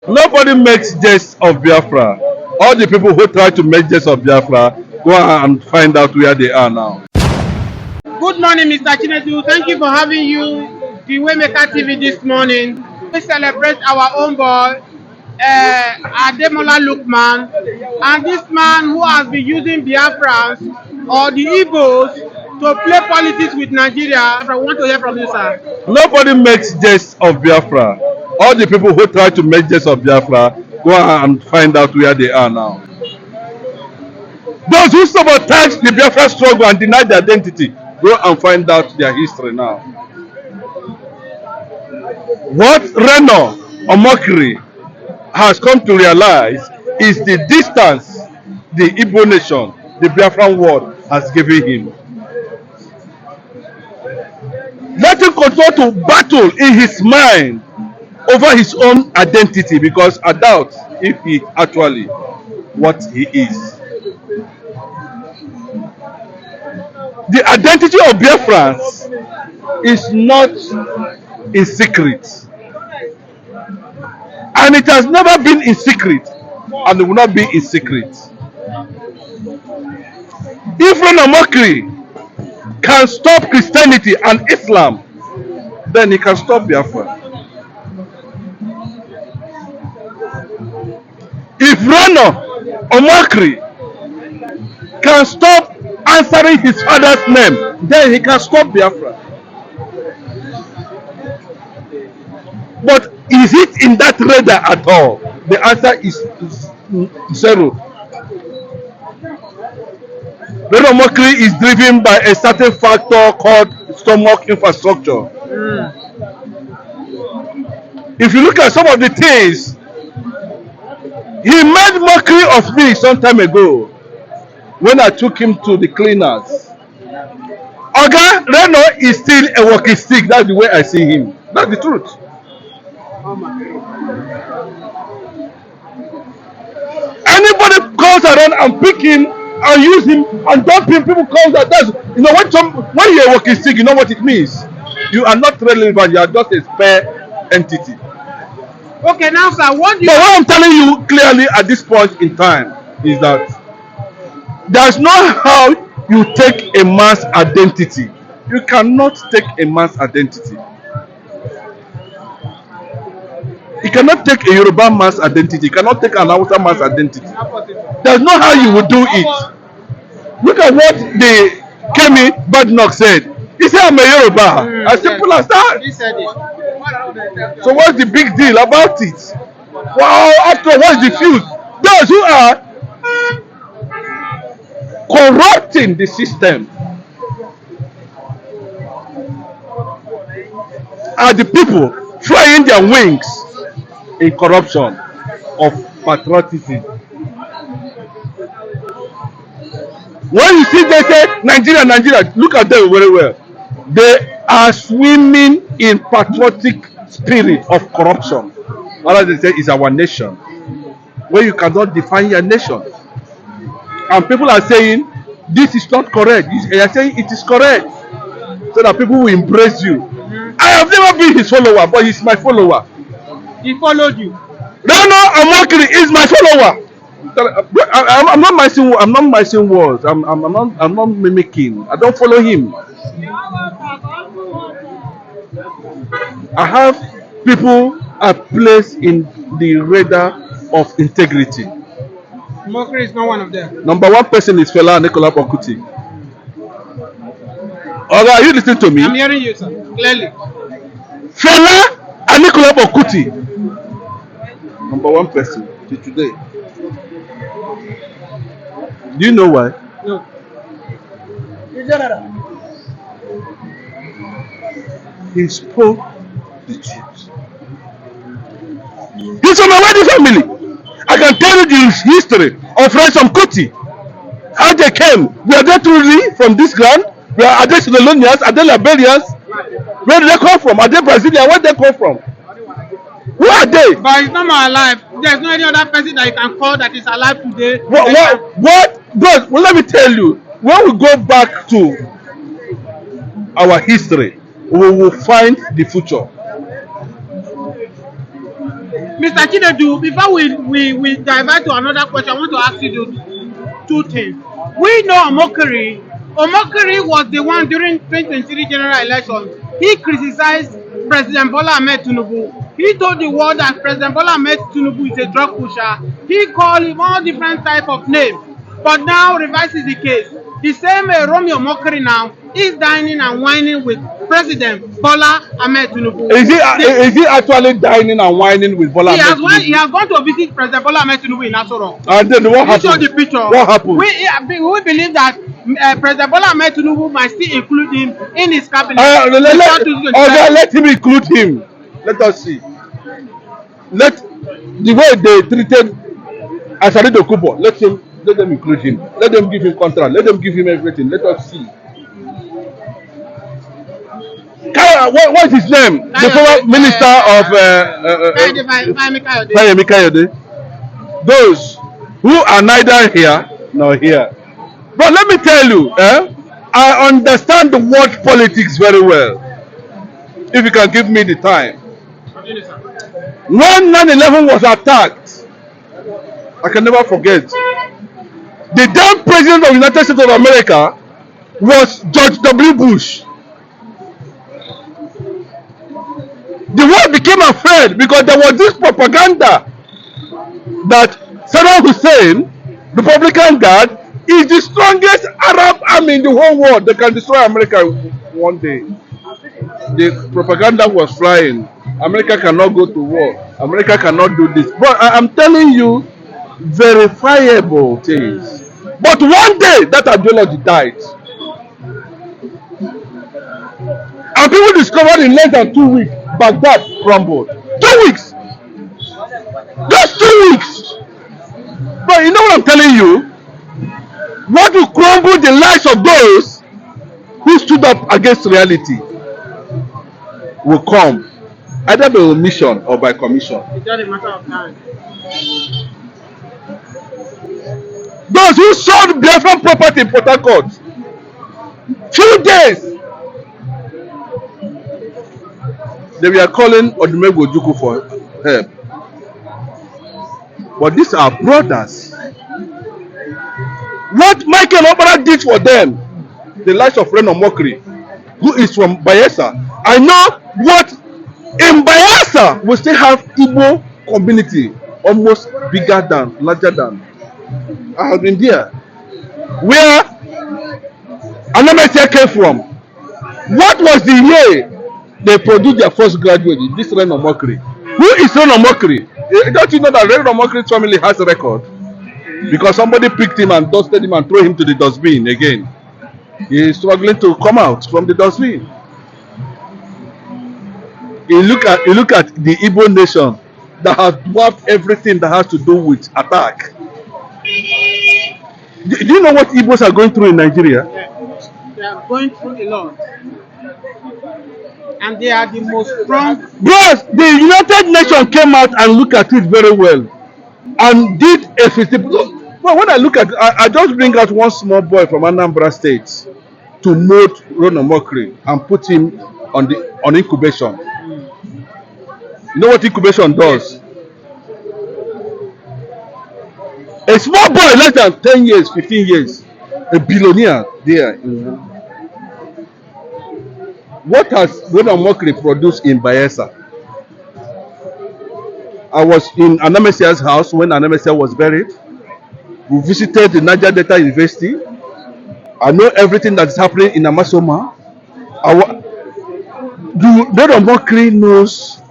Nobody makes jest of Biafra. All the people who try to make jest of Biafra, go and find out where they are now. Good morning, Mr. Chinedu. Thank you for having you the Waymaker TV this morning. We celebrate our own boy, Ademola Lukman, and this man who has been using Biafrans or the Igbos to play politics with Nigeria. I want to hear from you, sir. Nobody makes jest of Biafra. All the people who try to make jest of Biafra, go and find out where they are now. Those who sabotage the Biafra struggle and deny their identity, go and find out their history now. What Reno Omokri has come to realize is the distance the Igbo nation, the Biafran world, has given him. Let him continue to battle in his mind over his own identity, because I doubt if he actually what he is. The identity of Biafrans is not in secret, and it has never been in secret, and it will not be in secret. If Reno Omokri can stop Christianity and Islam, then he can stop Biafra. If Reno Omokri can stop answering his father's name, then he can stop Biafra. But is it in that radar at all? The answer is zero. Reno Omokri is driven by a certain factor called stomach infrastructure. If you look at some of the things, he made mockery of me some time ago when I took him to the cleaners. Oga Reno is still a walking stick. That's the way I see him. That's the truth. Anybody comes around and pick him and use him and dump him, people call that. That's, when you're a walking stick, you know what it means. You are not relevant. You are just a spare entity. Okay, now, sir, what do you... But what I'm telling you clearly at this point in time is that there's not how you take a man's identity. You cannot take a man's identity. You cannot take a Yoruba man's identity. You cannot take an Hausa man's identity. There's not how you would do it. Look at what the Kemi Badnock said. He said, I'm a Yoruba. As simple as that. He said it. So what's the big deal about it? Well, after all, what's the feud? Those who are corrupting the system are the people flying their wings in corruption of patriotism. When you see they say Nigeria, Nigeria, look at them very well. They are swimming in patriotic spirit of corruption. All they say is our nation, where you cannot define your nation. And people are saying this is not correct. They are saying it is correct, so that people will embrace you. I have never been his follower, but he's my follower. He followed you. Reno Omokri is my follower. I'm not missing. I'm not missing words. I'm not mimicking. I don't follow him. I have people I place in the radar of integrity. Omokri is not one of them. Number one person is Fela Anikulapo Kuti. Alright, are you listening to me? I'm hearing you, sir, clearly. Fela Anikulapo Kuti. Number one person till today. Do you know why? No. He spoke the truth. He's from a wedding family. I can tell you the history of Ransom Kuti. How they came. We are they truly from this ground? Are they Sierra Are they Liberians? Where do they come from? Are they Brazilians? Where do they come from? Who are they? But he's not more alive. There's no any other person that you can call that is alive today. What? But well, let me tell you. When we go back to our history, we will find the future. Mr. Chinedu, before we divert to another question, I want to ask you two things. We know Omokri. Omokri was the one during 2023 general election. He criticized President Bola Ahmed Tinubu. He told the world that President Bola Ahmed Tinubu is a drug pusher. He called him all different type of names. But now reverse is the case. The same Romeo Mokri now is dining and whining with President Bola Ahmed Tinubu. Is he actually dining and whining with Bola Ahmed Tinubu? He has gone to visit President Bola Ahmed Tinubu in Asoro. And then what happened? He showed the picture. What happened? We believe that President Bola Ahmed Tinubu might still include him in his cabinet. Let him include him. Let us see. Let the way they treated Asari Dokubo, let them include him. Let them give him contract. Let them give him everything. Let us see. What is his name? The former minister of Fayemi Kayode. Those who are neither here nor here. But let me tell you, I understand the word politics very well. If you can give me the time. When 9/11 was attacked, I can never forget. The then president of the United States of America was George W. Bush. The world became afraid because there was this propaganda that Saddam Hussein, Republican Guard, is the strongest Arab army in the whole world. They can destroy America one day. The propaganda was flying. America cannot go to war. America cannot do this. But I'm telling you, verifiable things. But one day, that ideology died. And people discovered in less than 2 weeks, Baghdad crumbled. 2 weeks! Just 2 weeks! But you know what I'm telling you? What will crumble the lives of those who stood up against reality will come, either by omission or by commission. It's just a matter of time. Those who sold Biafra property in Port Harcourt, few days, they were calling Odumegwu Ojukwu for help. But these are brothers. What Michael Obara did for them, the likes of Reno Mokri, who is from Bayelsa. I know what in Bayelsa we still have Igbo community, almost larger than. I have been there. Where Anamesia came from. What was the year they produced their first graduate? This Reno Mokri. Who is Reno Mokri? Don't you know that Reno Mokri's family has a record? Because somebody picked him and dusted him and threw him to the dustbin again. He is struggling to come out from the dustbin. You look at the Igbo nation that has dwarfed everything that has to do with attack. Do you know what Igbos are going through in Nigeria? They are going through a lot. And they are the most strong. Bros, the United Nations came out and looked at it very well and did a 50. Well, when I look at it, I just bring out one small boy from Anambra State to mold Reno Mokri and put him on incubation. You know what incubation does? A small boy less than 10 years, 15 years, a billionaire there. What has Reno Mokri produced in Bayelsa? I was in Anamesia's house when Anamesia was buried. We visited the Niger Delta University. I know everything that is happening in Amasoma. Reno Mokri knows